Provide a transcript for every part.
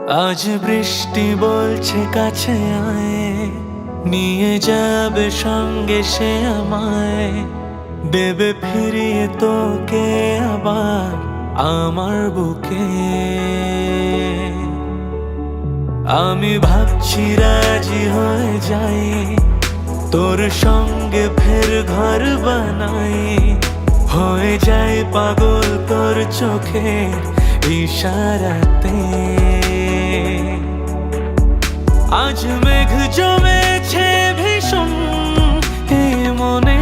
আজ বৃষ্টি বলছে কাছে আয়, নিয়ে যাবে সঙ্গে সে আমায়, দেবে ফিরিয়ে তোকে আবার আমার বুকে। আমি ভাবছি রাজি হয়ে যাই, তোর সঙ্গে ফের ঘর বানাই, হয়ে যায় পাগল তোর চোখের ইশারাতে। আজ মেঘ জমেছে ভীষণ এই মনে,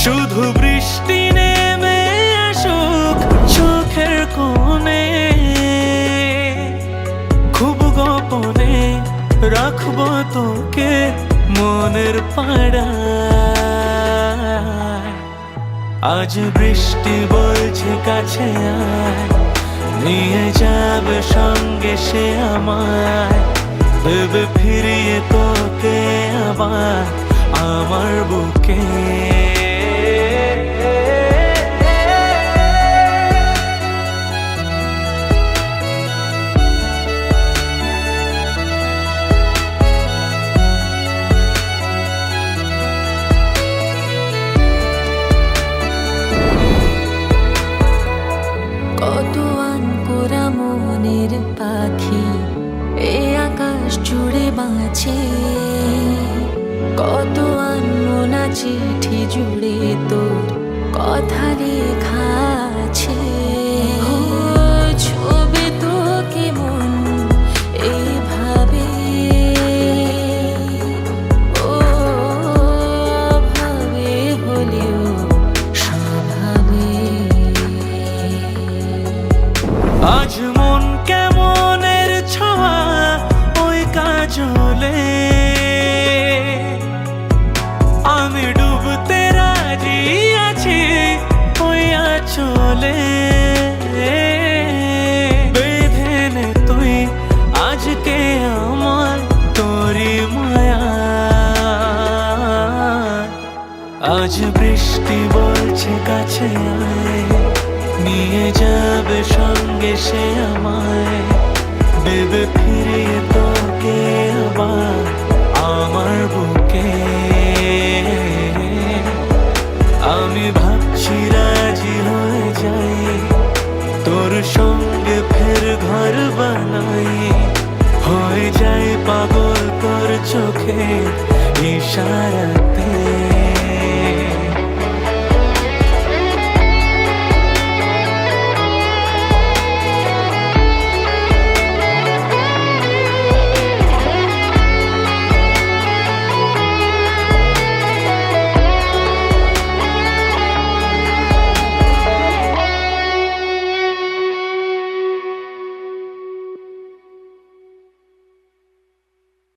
শুধু বৃষ্টি নেমে আসুক চোখের কোণে। খুব গোপনে রাখবো তোকে মনের পাড়ায়। আজ বৃষ্টি বলছে কাছে আয়, নিয়ে যাবে সঙ্গে সে আমায়, দেবে ফিরিয়ে তোকে আবার আমার বুকে। কত আনকোরা মনের পাখি এ আকাশ জুড়ে বাঁচে, কত আনমনা চিঠি জুড়ে তোর কথা লেখা আছে। ছবি তোকে মন এইভাবে ও ভাবে হলেও স্বভাবে। আজ মন কেমনের ছোঁয়া ওই কাজলে, আমি ডুবতে রাজি আছি ওই আঁচলে। বেঁধে নে তুই আজকে আমার তোরি মায়া। আজ বৃষ্টি বলছে কাছে আয়, নিয়ে যাবে সঙ্গে সে আমায়, দেবে ফিরিয়ে তোকে আবার আমার বুকে। আমি ভাবছি রাজি হয়ে যাই, তোর সঙ্গে ফের ঘর বানাই, হয়ে যায় পাগল তোর চোখে ইশারা।